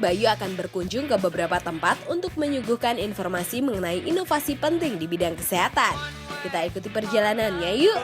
Bayu akan berkunjung ke beberapa tempat untuk menyuguhkan informasi mengenai inovasi penting di bidang kesehatan. Kita ikuti perjalanannya yuk!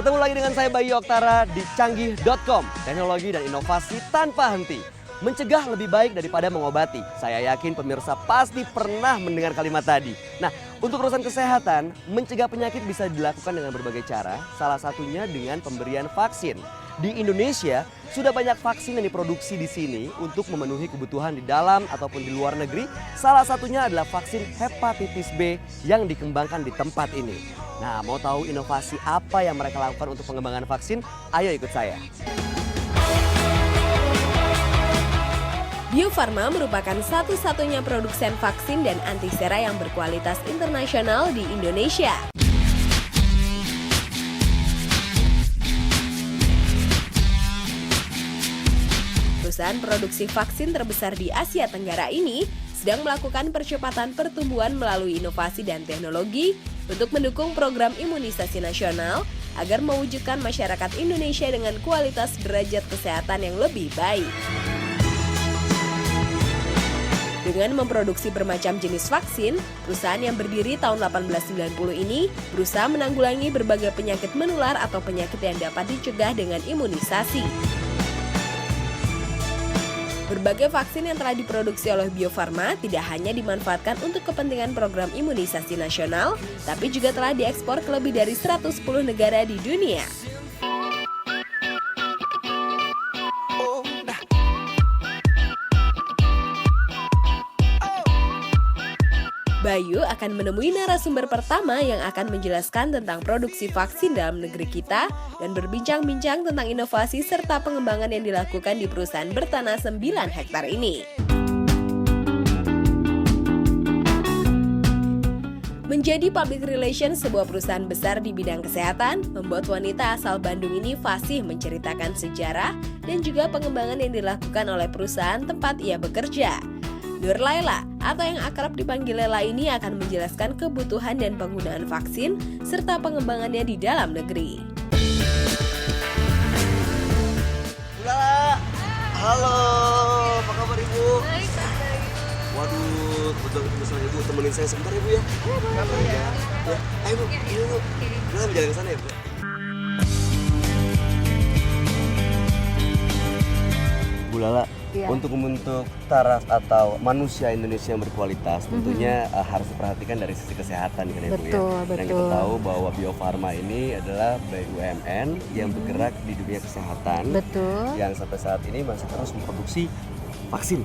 Ketemu lagi dengan saya Bayu Oktara di canggih.com. Teknologi dan inovasi tanpa henti. Mencegah lebih baik daripada mengobati. Saya yakin pemirsa pasti pernah mendengar kalimat tadi. Nah, untuk urusan kesehatan, mencegah penyakit bisa dilakukan dengan berbagai cara. Salah satunya dengan pemberian vaksin. Di Indonesia, sudah banyak vaksin yang diproduksi di sini untuk memenuhi kebutuhan di dalam ataupun di luar negeri. Salah satunya adalah vaksin hepatitis B yang dikembangkan di tempat ini. Nah, mau tahu inovasi apa yang mereka lakukan untuk pengembangan vaksin? Ayo ikut saya. Bio Farma merupakan satu-satunya produsen vaksin dan antisera yang berkualitas internasional di Indonesia. Perusahaan produksi vaksin terbesar di Asia Tenggara ini sedang melakukan percepatan pertumbuhan melalui inovasi dan teknologi untuk mendukung program imunisasi nasional agar mewujudkan masyarakat Indonesia dengan kualitas derajat kesehatan yang lebih baik. Dengan memproduksi bermacam jenis vaksin, perusahaan yang berdiri tahun 1890 ini berusaha menanggulangi berbagai penyakit menular atau penyakit yang dapat dicegah dengan imunisasi. Berbagai vaksin yang telah diproduksi oleh Bio Farma tidak hanya dimanfaatkan untuk kepentingan program imunisasi nasional, tapi juga telah diekspor ke lebih dari 110 negara di dunia. Bayu akan menemui narasumber pertama yang akan menjelaskan tentang produksi vaksin dalam negeri kita dan berbincang-bincang tentang inovasi serta pengembangan yang dilakukan di perusahaan bertanah 9 hektar ini. Menjadi public relations sebuah perusahaan besar di bidang kesehatan, membuat wanita asal Bandung ini fasih menceritakan sejarah dan juga pengembangan yang dilakukan oleh perusahaan tempat ia bekerja. Nur Laila atau yang akrab dipanggil Lela ini akan menjelaskan kebutuhan dan penggunaan vaksin serta pengembangannya di dalam negeri. Lala, halo, apa kabar Ibu? Baik, baik. Waduh, kebetulan ketemu sama Ibu, temenin saya sebentar Ibu ya. Boleh ya. Ya, ayo Bu, ini Bu. Kita berjalan ke sana ya Bu. Bu Lala, untuk membentuk taraf atau manusia Indonesia yang berkualitas tentunya harus diperhatikan dari sisi kesehatan kan ya Bu ya. Dan kita tahu bahwa Bio Farma ini adalah BUMN yang bergerak di dunia kesehatan. Betul. Yang sampai saat ini masih terus memproduksi vaksin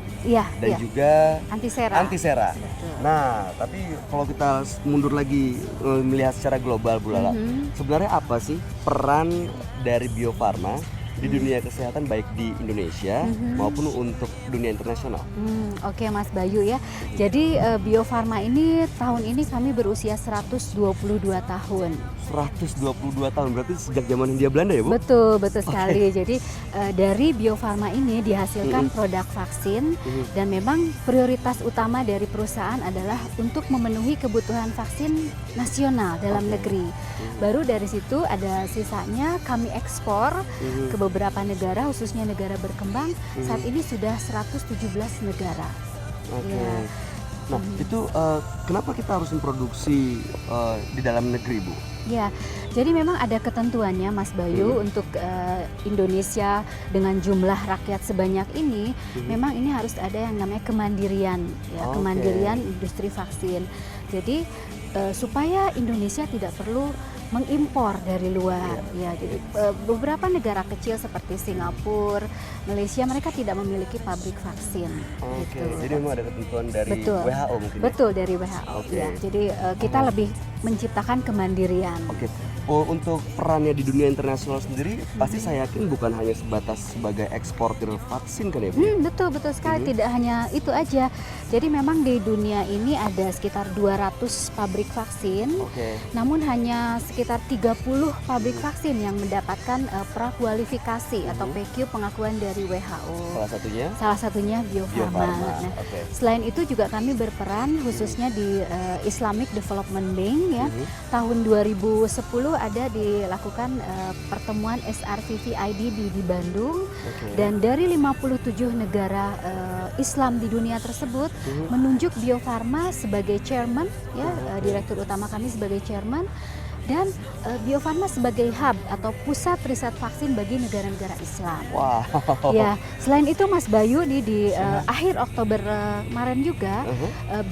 dan iya. juga antisera. Betul. Nah, tapi kalau kita mundur lagi melihat secara global Bu Lala, sebenarnya apa sih peran dari Bio Farma di dunia kesehatan baik di Indonesia maupun untuk dunia internasional? Oke Mas Bayu ya. Jadi Bio Farma ini tahun ini kami berusia 122 tahun. 122 tahun, berarti sejak zaman Hindia Belanda ya Bu? Betul sekali. Jadi dari Bio Farma ini dihasilkan produk vaksin dan memang prioritas utama dari perusahaan adalah untuk memenuhi kebutuhan vaksin nasional dalam negeri. Baru dari situ ada sisanya kami ekspor ke beberapa negara, khususnya negara berkembang. Saat ini sudah 117 negara. Oke. Ya. Nah, itu kenapa kita harus memproduksi di dalam negeri Bu? Ya, jadi memang ada ketentuannya Mas Bayu untuk Indonesia dengan jumlah rakyat sebanyak ini, memang ini harus ada yang namanya kemandirian, ya, kemandirian industri vaksin. Jadi supaya Indonesia tidak perlu mengimpor dari luar. Ya, jadi beberapa negara kecil seperti Singapura, Malaysia mereka tidak memiliki pabrik vaksin. Oke, gitu. jadi memang ada ketentuan dari Betul. WHO mungkin. Betul, dari WHO. Oke. Ya, jadi kita lebih menciptakan kemandirian. Oke. Oh, untuk perannya di dunia internasional sendiri, pasti saya yakin bukan hanya sebatas sebagai eksportir vaksin kan ya Bu? Betul sekali. Tidak hanya itu aja. Jadi memang di dunia ini ada sekitar 200 pabrik vaksin. Oke. Namun hanya sekitar 30 pabrik vaksin yang mendapatkan prakualifikasi atau PQ pengakuan dari WHO. Salah satunya Bio Bio Farma. Farma. Nah, Oke. selain itu juga kami berperan khususnya di Islamic Development Bank ya. Tahun 2010 ada dilakukan pertemuan SRVVID di Bandung. Oke. Dan dari 57 negara Islam di dunia tersebut menunjuk Bio Farma sebagai chairman ya, direktur utama kami sebagai chairman, dan Bio Farma sebagai hub atau pusat riset vaksin bagi negara-negara Islam. Wow. Ya, selain itu Mas Bayu di akhir Oktober kemarin juga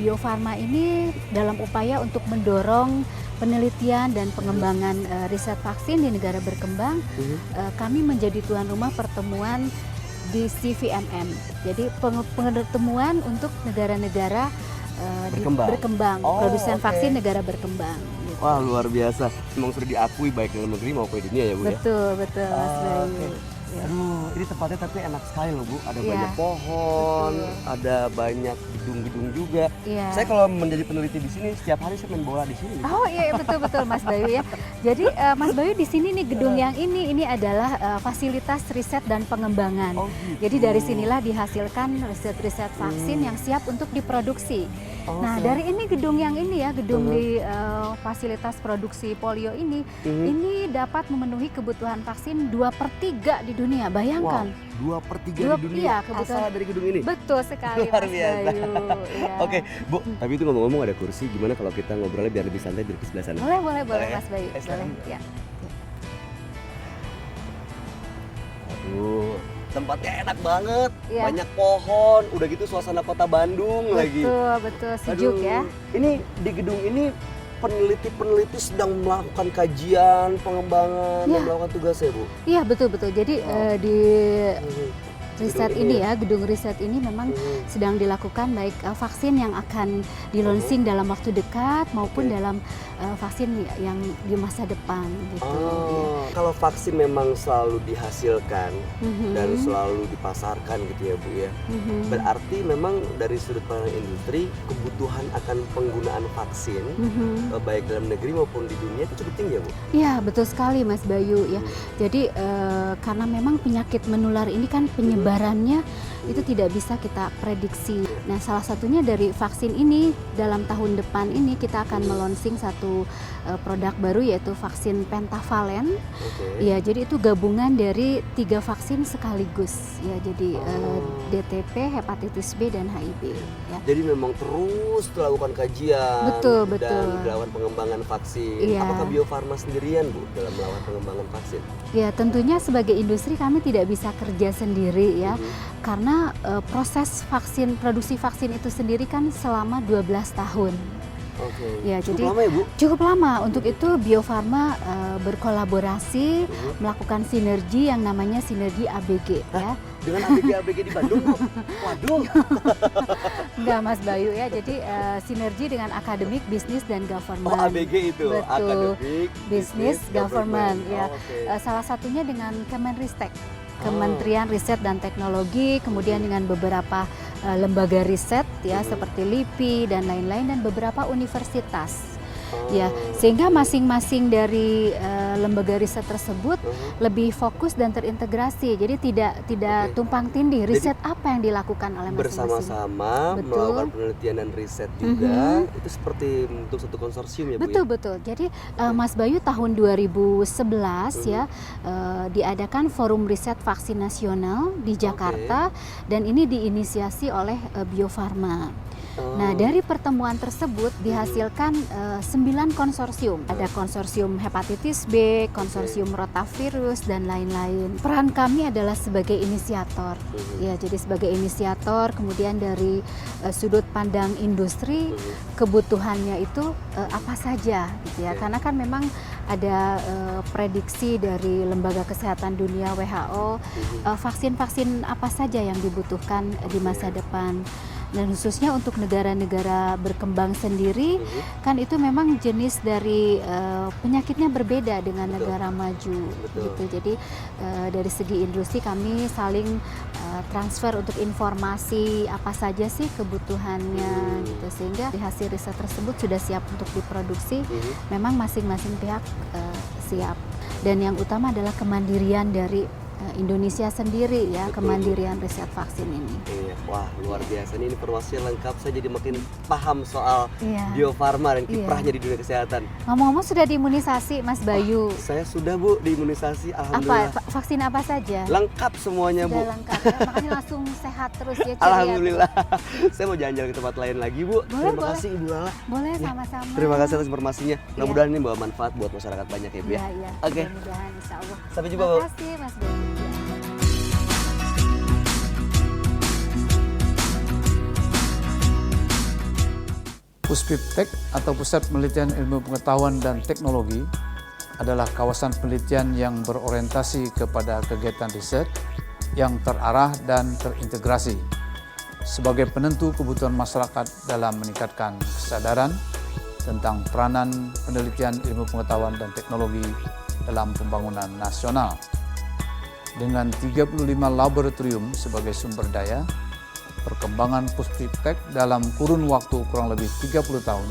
Bio Farma ini dalam upaya untuk mendorong penelitian dan pengembangan riset vaksin di negara berkembang, kami menjadi tuan rumah pertemuan di CVMM. Jadi pertemuan untuk negara-negara berkembang, produsen vaksin negara berkembang. Gitu. Wah, luar biasa. Memang sudah diakui baik dalam negeri maupun di dunia ya Bu ya? Betul Mas Bayu. Oke. Ya. Aduh, ini tempatnya tapi enak sekali loh Bu. Ada Iya. banyak pohon, Betul. ada banyak gedung-gedung juga. Iya. Saya kalau menjadi peneliti di sini, setiap hari saya main bola di sini. Oh iya betul Mas Bayu ya. Jadi Mas Bayu di sini nih gedung yang ini adalah fasilitas riset dan pengembangan. Oh, gitu. Jadi dari sinilah dihasilkan riset-riset vaksin yang siap untuk diproduksi. Nah, Oke. dari ini gedung yang ini ya, gedung di fasilitas produksi polio ini dapat memenuhi kebutuhan vaksin 2/3 di dunia. Bayangkan. Wow, 2/3 di dunia Iya, kebetulan. asal dari gedung ini. Betul sekali Luar Mas biasa. Bayu. Iya. Oke, Bu, tapi itu ngomong-ngomong ada kursi, gimana kalau kita ngobrolnya biar lebih santai di sebelah sana? Boleh Boleh ya? Mas Bayu. Sekarang. Boleh. Ya. Aduh, tempatnya enak banget, Iya. banyak pohon, udah gitu suasana kota Bandung lagi. Betul, sejuk Aduh, ya. Ini di gedung ini peneliti-peneliti sedang melakukan kajian, pengembangan, Ya. dan melakukan tugasnya, Bu. Iya, betul. Jadi Wow. di riset Gedung ini ya, gedung riset ini memang Mhm. sedang dilakukan baik vaksin yang akan di launching dalam waktu dekat maupun Oke. dalam vaksin yang di masa depan gitu. Oh, kalau vaksin memang selalu dihasilkan Mhm. dan selalu dipasarkan gitu ya Bu ya. Mhm. Berarti memang dari sudut pandang industri kebutuhan akan penggunaan vaksin Mhm. baik dalam negeri maupun di dunia itu cukup tinggi ya Bu? Ya, betul sekali Mas Bayu ya. Jadi karena memang penyakit menular ini kan penyebarannya itu tidak bisa kita prediksi. Nah, salah satunya dari vaksin ini dalam tahun depan ini kita akan melonsing satu produk baru yaitu vaksin pentavalen. Oke. Ya, jadi itu gabungan dari 3 vaksin sekaligus. Ya, jadi DTP, hepatitis B dan HIV. Ya. Jadi memang terus dilakukan kajian Betul. dan dilakukan pengembangan vaksin. Iya. Apakah Bio Farma sendirian Bu dalam melakukan pengembangan vaksin? Ya, tentunya sebagai industri kami tidak bisa kerja sendiri ya. Karena proses produksi vaksin itu sendiri kan selama 12 tahun. Oke. Ya, Cukup jadi lama ya Bu? cukup lama. Untuk itu Bio Farma berkolaborasi melakukan sinergi yang namanya sinergi ABG ya. Dengan ABG-ABG di Bandung Bu? Waduh. Enggak Mas Bayu ya. Jadi sinergi dengan akademik, bisnis dan government. Oh, ABG itu. Betul. Akademik, Bisnis, government ya. Oh, oke. Salah satunya dengan Kemenristek, Kementerian Riset dan Teknologi, kemudian dengan beberapa lembaga riset ya seperti LIPI dan lain-lain dan beberapa universitas. Ya, sehingga masing-masing dari lembaga riset tersebut lebih fokus dan terintegrasi. Jadi tidak Oke. tumpang tindih riset apa yang dilakukan oleh masing-masing. Bersama-sama Betul. melakukan penelitian dan riset juga. Itu seperti bentuk satu konsorsium ya Bu? Betul. Jadi Mas Bayu tahun 2011 ya diadakan Forum Riset Vaksin Nasional di Jakarta dan ini diinisiasi oleh Bio Farma. Nah, dari pertemuan tersebut dihasilkan 9 konsorsium. Ada konsorsium hepatitis B, konsorsium rotavirus dan lain-lain. Peran kami adalah sebagai inisiator. Ya, jadi sebagai inisiator, kemudian dari sudut pandang industri kebutuhannya itu apa saja gitu ya. Karena kan memang ada prediksi dari Lembaga Kesehatan Dunia WHO vaksin-vaksin apa saja yang dibutuhkan di masa depan. Dan khususnya untuk negara-negara berkembang sendiri, kan itu memang jenis dari penyakitnya berbeda dengan negara maju. Gitu. Jadi dari segi industri kami saling transfer untuk informasi apa saja sih kebutuhannya, gitu. Sehingga hasil riset tersebut sudah siap untuk diproduksi. Memang masing-masing pihak siap. Dan yang utama adalah kemandirian dari Indonesia sendiri ya, kemandirian riset vaksin ini. Iya, wah luar biasa, ini informasinya lengkap, saya jadi makin paham soal Bio Farma dan kiprahnya di dunia kesehatan. Ngomong-ngomong sudah diimunisasi Mas Bayu? Saya sudah Bu, diimunisasi, alhamdulillah. Vaksin apa saja? Lengkap semuanya Bu. Sudah lengkap ya, makanya langsung sehat terus ya. Alhamdulillah. Saya mau jalan-jalan ke tempat lain lagi Bu. Terima kasih Ibu Lala. Boleh, sama-sama. Terima kasih atas informasinya. Mudah-mudahan ini bawa manfaat buat masyarakat banyak ya Bu ya. Iya, Oke. Mudah-mudahan insya Allah. Sampai jumpa Bu. Terima kasih Mas Bayu. Puspiptek atau Pusat Penelitian Ilmu Pengetahuan dan Teknologi adalah kawasan penelitian yang berorientasi kepada kegiatan riset yang terarah dan terintegrasi sebagai penentu kebutuhan masyarakat dalam meningkatkan kesadaran tentang peranan penelitian ilmu pengetahuan dan teknologi dalam pembangunan nasional. Dengan 35 laboratorium sebagai sumber daya, perkembangan Puspiptek dalam kurun waktu kurang lebih 30 tahun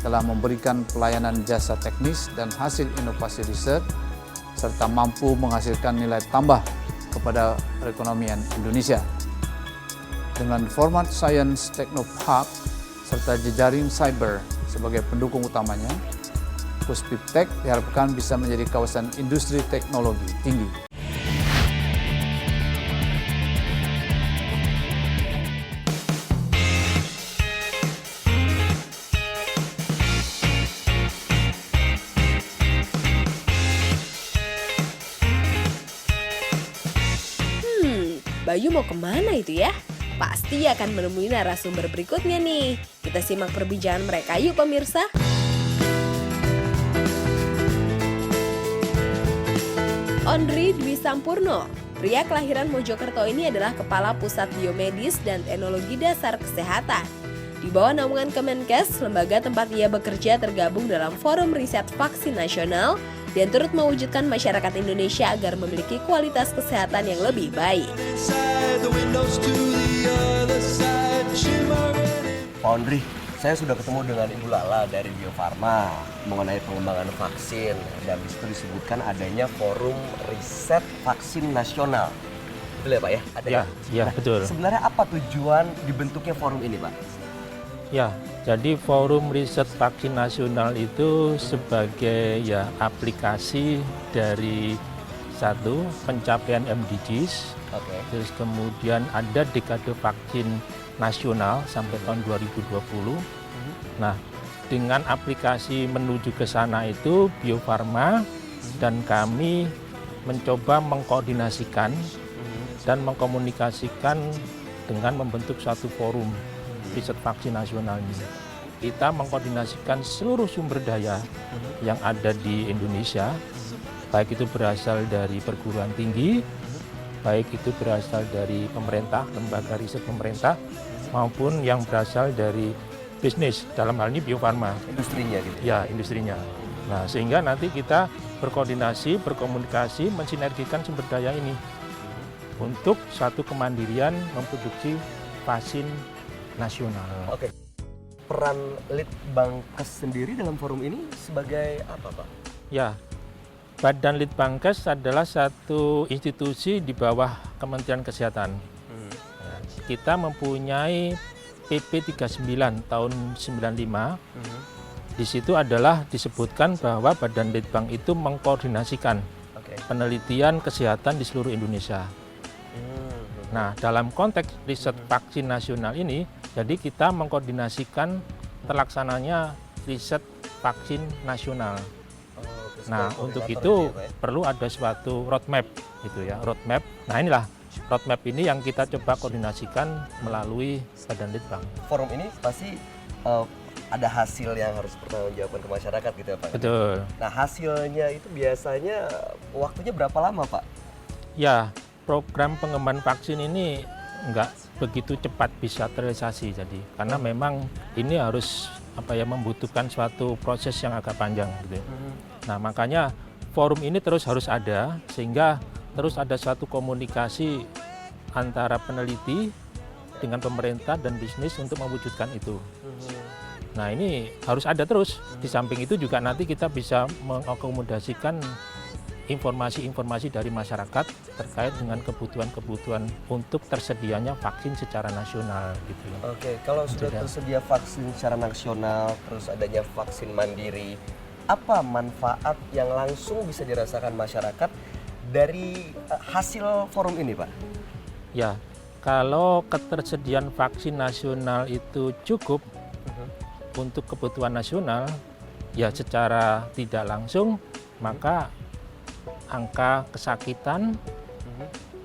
telah memberikan pelayanan jasa teknis dan hasil inovasi riset serta mampu menghasilkan nilai tambah kepada perekonomian Indonesia. Dengan format Science Technopark serta jejaring cyber sebagai pendukung utamanya, Puspiptek diharapkan bisa menjadi kawasan industri teknologi tinggi. Bayu mau kemana itu ya? Pasti akan menemui narasumber berikutnya nih. Kita simak perbincangan mereka yuk pemirsa. Ondri Dwi Sampurno, pria kelahiran Mojokerto ini adalah Kepala Pusat Biomedis dan Teknologi Dasar Kesehatan. Di bawah naungan Kemenkes, lembaga tempat ia bekerja tergabung dalam Forum Riset Vaksin Nasional dan turut mewujudkan masyarakat Indonesia agar memiliki kualitas kesehatan yang lebih baik. Pak Ondri, saya sudah ketemu dengan Ibu Lala dari Bio Farma mengenai pengembangan vaksin dan di situ disebutkan adanya Forum Riset Vaksin Nasional. Betul ya Pak ya? Ada ya, betul. Sebenarnya apa tujuan dibentuknya forum ini Pak? Ya, jadi Forum Riset Vaksin Nasional itu sebagai aplikasi dari satu pencapaian MDGs, terus kemudian ada dekade vaksin nasional sampai tahun 2020. Nah, dengan aplikasi menuju ke sana itu Bio Farma dan kami mencoba mengkoordinasikan dan mengkomunikasikan dengan membentuk suatu forum riset vaksin nasional ini. Kita mengkoordinasikan seluruh sumber daya yang ada di Indonesia, baik itu berasal dari perguruan tinggi, baik itu berasal dari pemerintah, lembaga riset pemerintah, maupun yang berasal dari bisnis, dalam hal ini Bio Farma. Industrinya gitu? Ya, industrinya. Nah, sehingga nanti kita berkoordinasi, berkomunikasi, mensinergikan sumber daya ini untuk satu kemandirian memproduksi vaksin nasional. Oke. Peran Litbangkes sendiri dalam forum ini sebagai apa Pak? Ya, Badan Litbangkes adalah satu institusi di bawah Kementerian Kesehatan. Ya, kita mempunyai PP 39 tahun 95. Di situ adalah disebutkan bahwa Badan Litbang itu mengkoordinasikan penelitian kesehatan di seluruh Indonesia. Nah, dalam konteks riset vaksin nasional ini, jadi kita mengkoordinasikan terlaksananya riset vaksin nasional. Nah, untuk itu perlu ada suatu roadmap, gitu ya, roadmap. Nah, inilah roadmap ini yang kita coba koordinasikan melalui Badan Litbang. Forum ini pasti ada hasil yang harus pertanggungjawabkan ke masyarakat gitu ya Pak? Betul. Nah hasilnya itu biasanya waktunya berapa lama Pak? Ya, program pengembangan vaksin ini nggak begitu cepat bisa terrealisasi, jadi karena memang ini harus membutuhkan suatu proses yang agak panjang gitu. Nah makanya forum ini terus harus ada sehingga terus ada suatu komunikasi antara peneliti dengan pemerintah dan bisnis untuk mewujudkan itu. Nah ini harus ada terus. Di samping itu juga nanti kita bisa mengakomodasikan informasi-informasi dari masyarakat terkait dengan kebutuhan-kebutuhan untuk tersedianya vaksin secara nasional gitu. Oke, kalau sudah tersedia vaksin secara nasional, terus adanya vaksin mandiri, apa manfaat yang langsung bisa dirasakan masyarakat dari hasil forum ini Pak? Ya, kalau ketersediaan vaksin nasional itu cukup untuk kebutuhan nasional, ya secara tidak langsung maka angka kesakitan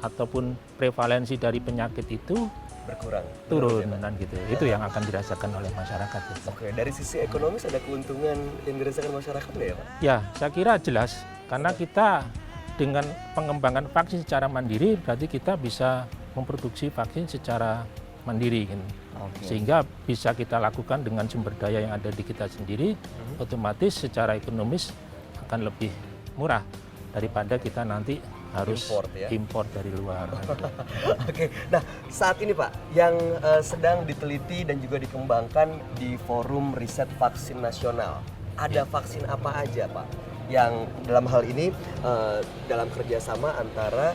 ataupun prevalensi dari penyakit itu Berkurang. turun dan gitu. Itu yang akan dirasakan oleh masyarakat. Oke, dari sisi ekonomis ada keuntungan yang dirasakan masyarakat nggak ya Pak? Ya, saya kira jelas karena kita dengan pengembangan vaksin secara mandiri berarti kita bisa memproduksi vaksin secara mandiri gitu. Sehingga bisa kita lakukan dengan sumber daya yang ada di kita sendiri, otomatis secara ekonomis akan lebih murah daripada kita nanti harus import dari luar. Oke, nah saat ini Pak yang sedang diteliti dan juga dikembangkan di Forum Riset Vaksin Nasional, ada vaksin apa aja Pak? Yang dalam hal ini dalam kerjasama antara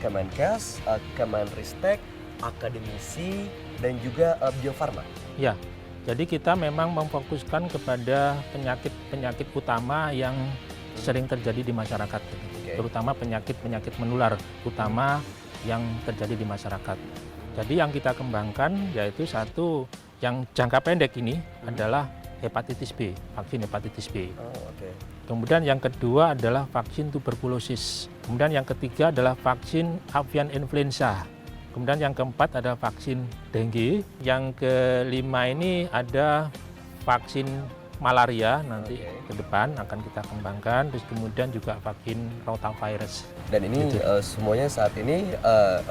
Kemenkes, Kemenristek, akademisi, dan juga Bio Farma. Ya, jadi kita memang memfokuskan kepada penyakit-penyakit utama yang sering terjadi di masyarakat, terutama penyakit-penyakit menular utama yang terjadi di masyarakat. Jadi yang kita kembangkan yaitu satu yang jangka pendek ini adalah hepatitis B, vaksin hepatitis B. Kemudian yang kedua adalah vaksin tuberkulosis. Kemudian yang ketiga adalah vaksin avian influenza. Kemudian yang keempat adalah vaksin dengue. Yang kelima ini ada vaksin malaria nanti ke depan akan kita kembangkan, terus kemudian juga vaksin rotavirus. Dan ini semuanya saat ini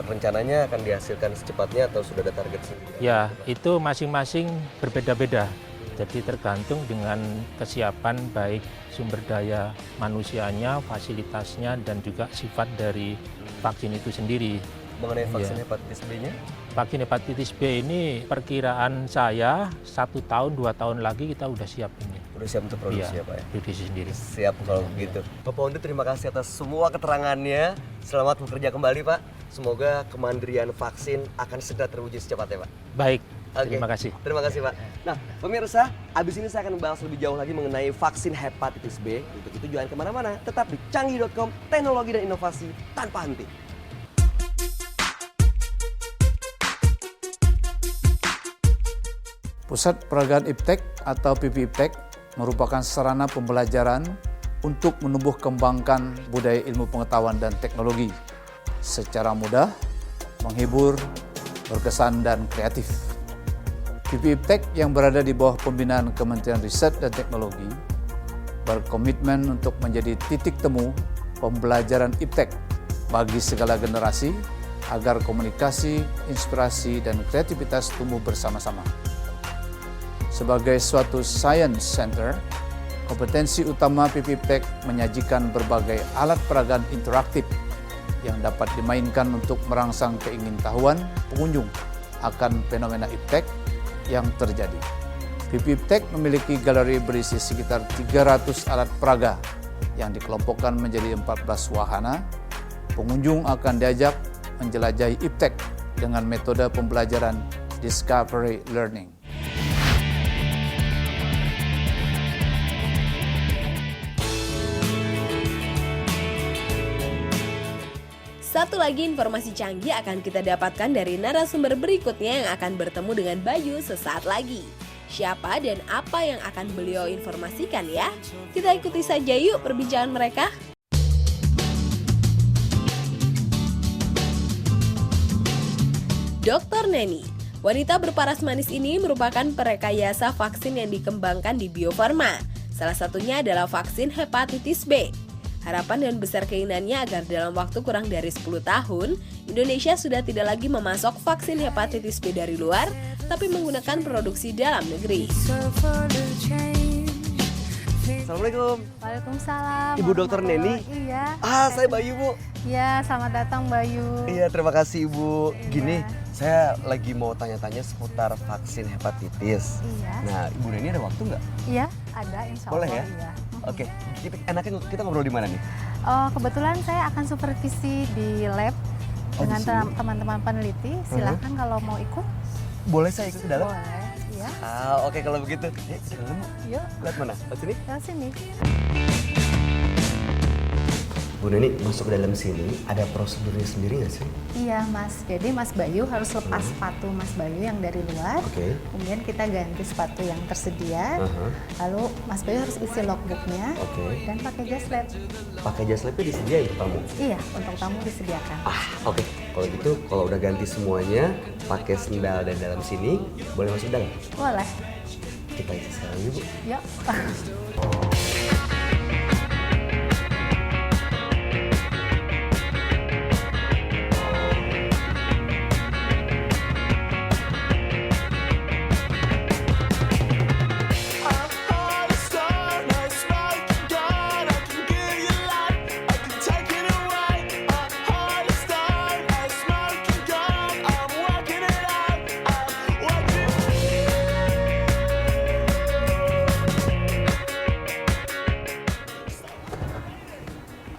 rencananya akan dihasilkan secepatnya atau sudah ada target sendiri? Ya, itu masing-masing berbeda-beda. Jadi tergantung dengan kesiapan baik sumber daya manusianya, fasilitasnya, dan juga sifat dari vaksin itu sendiri. Mengenai vaksin hepatitis B-nya? Vaksin hepatitis B ini perkiraan saya 1 tahun, 2 tahun lagi kita udah siap ini. Udah siap untuk produksi ya Pak ya? Produksi sendiri. Siap kalau begitu. Bapak Undi terima kasih atas semua keterangannya. Selamat bekerja kembali Pak. Semoga kemandirian vaksin akan segera terwujud secepatnya Pak. Baik, terima kasih. Terima kasih Pak. Nah pemirsa, abis ini saya akan membahas lebih jauh lagi mengenai vaksin hepatitis B. Untuk itu jangan kemana-mana, tetap di canggih.com, teknologi dan inovasi tanpa henti. Pusat Peragaan Iptek atau PP Iptek merupakan sarana pembelajaran untuk menumbuh kembangkan budaya ilmu pengetahuan dan teknologi secara mudah, menghibur, berkesan, dan kreatif. PP Iptek yang berada di bawah pembinaan Kementerian Riset dan Teknologi berkomitmen untuk menjadi titik temu pembelajaran Iptek bagi segala generasi agar komunikasi, inspirasi, dan kreativitas tumbuh bersama-sama. Sebagai suatu science center, kompetensi utama PP Iptek menyajikan berbagai alat peragaan interaktif yang dapat dimainkan untuk merangsang keingintahuan pengunjung akan fenomena Iptek yang terjadi. PP Iptek memiliki galeri berisi sekitar 300 alat peraga yang dikelompokkan menjadi 14 wahana. Pengunjung akan diajak menjelajahi Iptek dengan metode pembelajaran discovery learning. Satu lagi informasi canggih akan kita dapatkan dari narasumber berikutnya yang akan bertemu dengan Bayu sesaat lagi. Siapa dan apa yang akan beliau informasikan ya? Kita ikuti saja yuk perbincangan mereka. Dr. Neni, Wanita berparas manis ini merupakan perekayasa vaksin yang dikembangkan di Bio Farma. Salah satunya adalah vaksin hepatitis B. Harapan dan besar keinginannya agar dalam waktu kurang dari 10 tahun, Indonesia sudah tidak lagi memasok vaksin hepatitis B dari luar, tapi menggunakan produksi dalam negeri. Assalamualaikum. Waalaikumsalam. Ibu Dokter Neni? Iya. Saya Bayu, Bu. Iya, selamat datang Bayu. Iya, terima kasih Ibu. Gini, Iya. saya lagi mau tanya-tanya seputar vaksin hepatitis. Iya. Nah, Ibu Neni ada waktu nggak? Iya, ada insya Allah. Boleh ya? Iya. Oke, enaknya kita ngobrol di mana nih? Kebetulan saya akan supervisi di lab Oh, dengan di sini? teman-teman peneliti. Silahkan kalau mau ikut. Boleh saya ikut ke dalam? Boleh. Iya. Oke kalau begitu. Yuk, ke dalam. Yuk, Lihat mana? Ke sini. ke sini. Bu Neni, masuk ke dalam sini ada prosedurnya sendiri nggak sih? Iya Mas, jadi Mas Bayu harus lepas sepatu Mas Bayu yang dari luar. Oke. Kemudian kita ganti sepatu yang tersedia. Lalu Mas Bayu harus isi logbooknya. Oke. Dan pakai jas lab. Pakai jas labnya disediain untuk tamu? Iya, untuk tamu disediakan. Oke. Kalau gitu, kalau udah ganti semuanya, pakai sendal dan dalam sini, boleh masuk dalam? Boleh. Kita isi sekarang yuk, Bu. Yuk.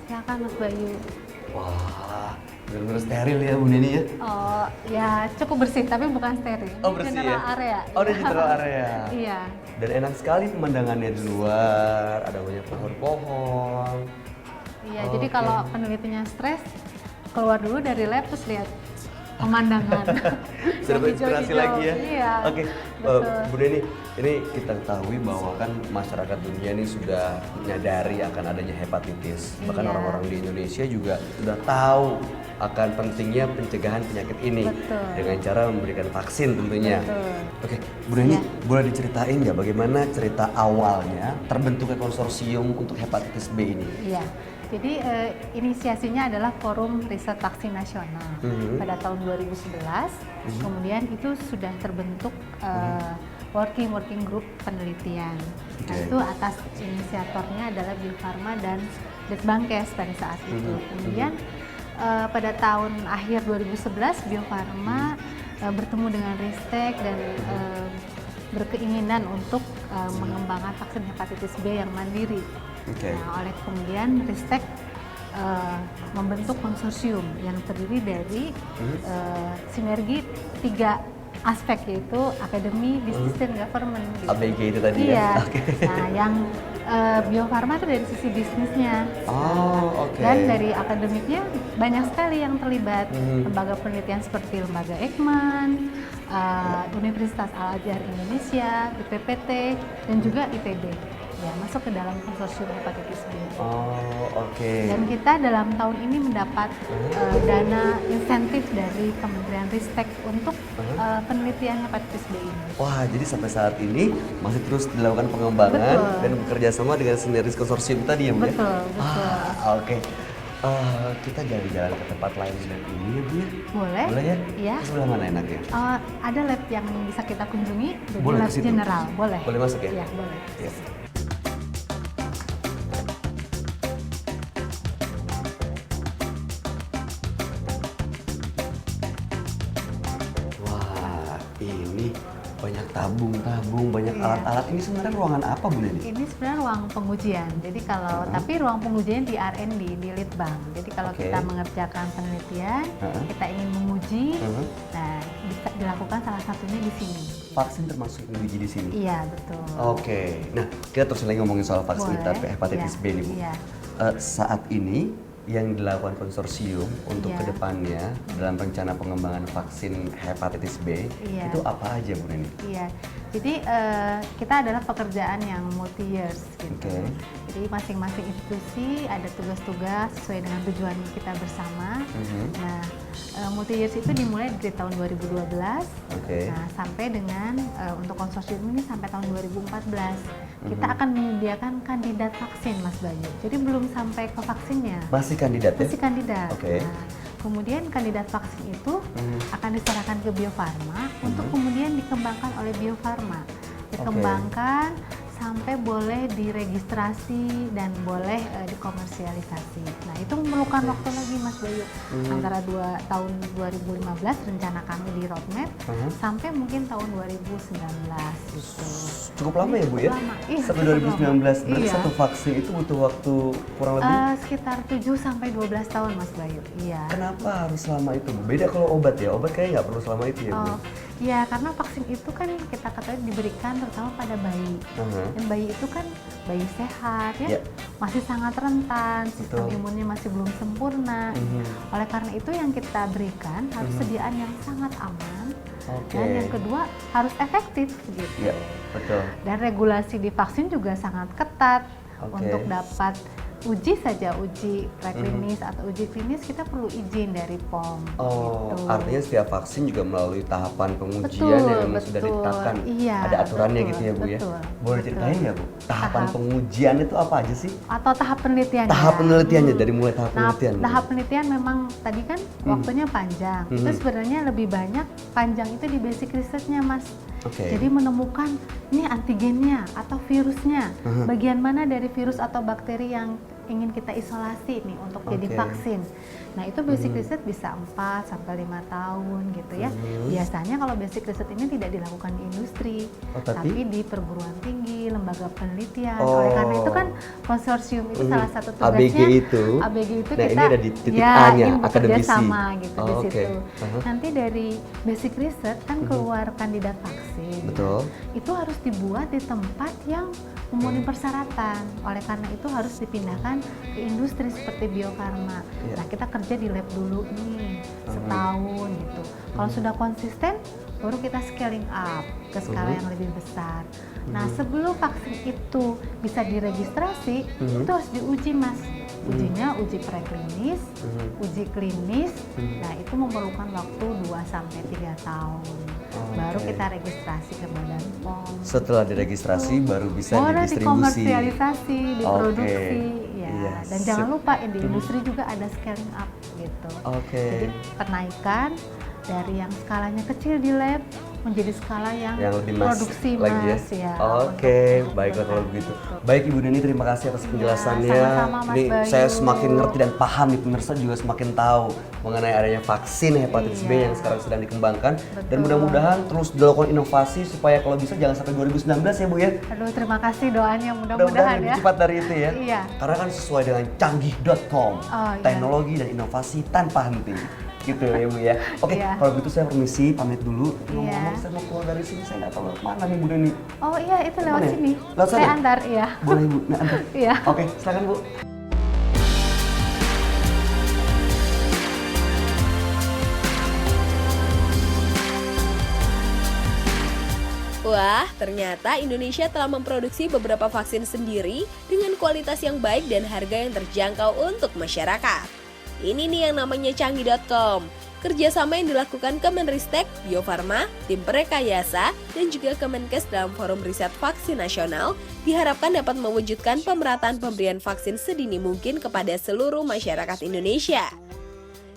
Silakan Mas Bayu. Wah, benar-benar steril ya Bu Neni ya? Oh, ya cukup bersih tapi bukan steril. Oh, bersih General ya? area. Oh, di general area. Iya. Dan enak sekali pemandangannya di luar, ada banyak pohon-pohon. Iya, Oke. jadi kalau penelitinya stres, keluar dulu dari lab terus lihat pemandangan. Sudah Yang berinspirasi hijau-hijau. lagi ya? Iya. Oke, betul. Bu Neni, ini kita ketahui bahwa kan masyarakat dunia ini sudah menyadari akan adanya hepatitis. Bahkan Iya. orang-orang di Indonesia juga sudah tahu akan pentingnya pencegahan penyakit ini Betul. dengan cara memberikan vaksin tentunya. Betul. Oke, Bu Neni, Iya. boleh diceritain nggak bagaimana cerita awalnya terbentuknya konsorsium untuk hepatitis B ini? Iya. Jadi inisiasinya adalah Forum Riset Vaksin Nasional pada tahun 2011. Kemudian itu sudah terbentuk working group penelitian. Nah, Oke. itu atas inisiatornya adalah Bio Farma dan Litbangkes pada saat itu. Kemudian pada tahun akhir 2011 Bio Farma bertemu dengan Ristek dan berkeinginan untuk mengembangkan vaksin hepatitis B yang mandiri. Oke. Nah, oleh kemudian Ristek membentuk konsorsium yang terdiri dari sinergi 3 aspek, yaitu akademi, bisnis, dan government. Gitu. ABG itu tadi Iya. ya? Oke. Nah, yang Bio Farma itu dari sisi bisnisnya. Oh, oke. Dan dari akademiknya banyak sekali yang terlibat. Lembaga penelitian seperti Lembaga Eijkman, Universitas Al-Azhar Indonesia, BPPT, dan juga ITB. Ya, masuk ke dalam konsorsium hepatitis B. Oh, oke. Dan kita dalam tahun ini mendapat dana insentif dari Kementerian Ristek untuk penelitian hepatitis B ini. Wah, jadi sampai saat ini masih terus dilakukan pengembangan Betul. dan bekerja sama dengan sinergis konsorsium tadi ya, Bu? ya? Betul, betul. Oke. Kita jalan-jalan ke tempat lain di lab ini ya, Bu ya? Boleh? Boleh ya? Iya. Ke sebelah mana enaknya? Ada lab yang bisa kita kunjungi, jadi Boleh lab ke situ? general. Boleh. Boleh masuk ya? Iya, boleh. Iya. Wah, ini banyak tabung-tabung, banyak Iya. alat-alat. Ini sebenarnya ruangan apa, Bu Neni? Ini sebenarnya ruang pengujian. Jadi kalau tapi ruang pengujian di R&D di Litbang. Jadi kalau Oke. kita mengerjakan penelitian, kita ingin menguji, nah bisa dilakukan salah satunya di sini. Vaksin termasuk yang diuji di sini? Iya, betul. Oke, nah kita terus lagi ngomongin soal vaksin Boleh. hepatitis Iya, B nih, Bu. iya. Saat ini yang dilakukan konsorsium untuk Iya. kedepannya dalam rencana pengembangan vaksin hepatitis B Iya. itu apa aja, Bu Neni? Iya, jadi kita adalah pekerjaan yang multi years gitu. Oke. Jadi masing-masing institusi ada tugas-tugas sesuai dengan tujuan kita bersama. Nah, multi years itu dimulai dari tahun 2012. Oke. Nah, sampai dengan untuk konsorsium ini sampai tahun 2014. Kita akan menyediakan kandidat vaksin, Mas Bayu. Jadi belum sampai ke vaksinnya. Masih kandidat ya? Masih kandidat. Oke. Nah, kemudian kandidat vaksin itu akan diserahkan ke Bio Farma untuk kemudian dikembangkan oleh Bio Farma. Dikembangkan sampai boleh diregistrasi dan boleh dikomersialisasi. Nah, itu memerlukan waktu lagi, Mas Bayu, antara tahun 2015 rencana kami di roadmap sampai mungkin tahun 2019 gitu. Cukup lama ya Bu ya? Lama. Iya, sampai cukup 2019. lama. Berarti Iya. satu vaksin itu butuh waktu kurang lebih? Sekitar 7 sampai 12 tahun, Mas Bayu. Iya. Kenapa harus selama itu Bu? Beda kalau obat ya? Obat kayaknya nggak perlu selama itu ya Bu? Ya, karena vaksin itu kan kita ketahui diberikan terutama pada bayi. Dan bayi itu kan bayi sehat ya, masih sangat rentan, sistem imunnya masih belum sempurna. Oleh karena itu yang kita berikan harus sediaan yang sangat aman. Dan yang kedua harus efektif gitu. Iya, betul. Dan regulasi di vaksin juga sangat ketat. Untuk dapat uji preklinis atau uji klinis kita perlu izin dari POM. Oh, gitu. artinya setiap vaksin juga melalui tahapan pengujian yang memang sudah ditetapkan. Iya, ada aturannya gitu ya Bu ya? Boleh ceritain nggak Bu? Tahapan pengujian itu apa aja sih? Atau tahap penelitian. Tahap penelitiannya, dari mulai tahap Nah, penelitian. tahap penelitian memang tadi kan waktunya panjang. Itu sebenarnya lebih banyak panjang itu di basic research-nya, Mas. Jadi menemukan ini antigennya atau virusnya, bagian mana dari virus atau bakteri yang ingin kita isolasi nih untuk jadi vaksin. Nah, itu basic research bisa 4 sampai 5 tahun gitu ya. Biasanya kalau basic research ini tidak dilakukan di industri, tapi di perguruan tinggi, lembaga penelitian. Oleh karena itu kan konsorsium itu salah satu tugasnya ABG itu nah, kita ini ada di titik A-nya, ingin bekerja akademisi. sama gitu di situ. Nanti dari basic research kan keluar kandidat vaksin. Betul. Itu harus dibuat di tempat yang memenuhi persyaratan. Oleh karena itu harus dipindahkan ke industri seperti Bio Farma. Nah, kita kerja di lab dulu nih setahun gitu. Kalau sudah konsisten, baru kita scaling up ke skala yang lebih besar. Nah, sebelum vaksin itu bisa diregistrasi, itu harus diuji, Mas. Ujinya uji preklinis, uji klinis. Nah, itu memerlukan waktu 2 sampai 3 tahun. Baru kita registrasi ke Badan POM. Setelah diregistrasi baru bisa Boleh didistribusi. dikomersialisasi, diproduksi, ya. Dan jangan lupa di industri juga ada scaling up gitu. Jadi penaikan dari yang skalanya kecil di lab menjadi skala yang lebih produksi lagi Mas ya. Baiklah kalau begitu. Baik Ibu Neni, terima kasih atas penjelasannya. sama-sama, Mas Ini Bayu. saya semakin ngerti dan paham nih, pemirsa juga semakin tahu mengenai adanya vaksin hepatitis B yang sekarang sedang dikembangkan. Dan mudah-mudahan terus dilakukan inovasi supaya kalau bisa jangan sampai 2019 ya Bu ya. Aduh, terima kasih doanya, Mudah-mudahan mudah-mudahan lebih ya. cepat dari itu ya. Iya. Karena kan sesuai dengan canggih.com. Teknologi dan inovasi tanpa henti. Gitu ya Bu ya. Oke, kalau gitu saya permisi pamit dulu. Ngomong-ngomong saya mau keluar dari sini, saya nggak tahu lewat mana nih Bu Neni. Oh iya, itu lewat Mana ya? sini. Lewat sana? Saya antar, iya. Boleh Bu, nah, antar. Iya. Oke, silakan Bu. Wah, ternyata Indonesia telah memproduksi beberapa vaksin sendiri dengan kualitas yang baik dan harga yang terjangkau untuk masyarakat. Ini nih yang namanya canggih.com. Kerjasama yang dilakukan Kemenristek, Bio Farma, tim Prekayasa, dan juga Kemenkes dalam Forum Riset Vaksin Nasional diharapkan dapat mewujudkan pemerataan pemberian vaksin sedini mungkin kepada seluruh masyarakat Indonesia.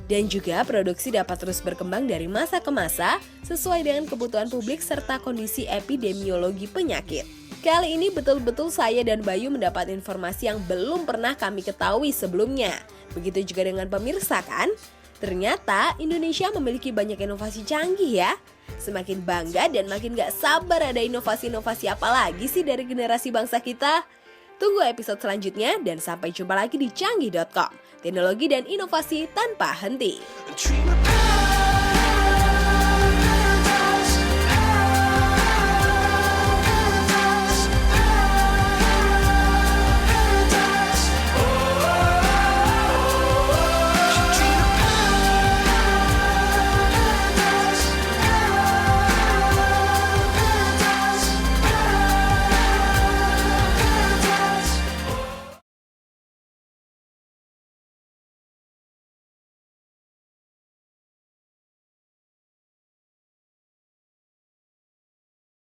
Dan juga produksi dapat terus berkembang dari masa ke masa sesuai dengan kebutuhan publik serta kondisi epidemiologi penyakit. Kali ini betul-betul saya dan Bayu mendapat informasi yang belum pernah kami ketahui sebelumnya. Begitu juga dengan pemirsa kan? Ternyata Indonesia memiliki banyak inovasi canggih ya. Semakin bangga dan makin gak sabar ada inovasi-inovasi apa lagi sih dari generasi bangsa kita. Tunggu episode selanjutnya dan sampai jumpa lagi di canggih.com. Teknologi dan inovasi tanpa henti.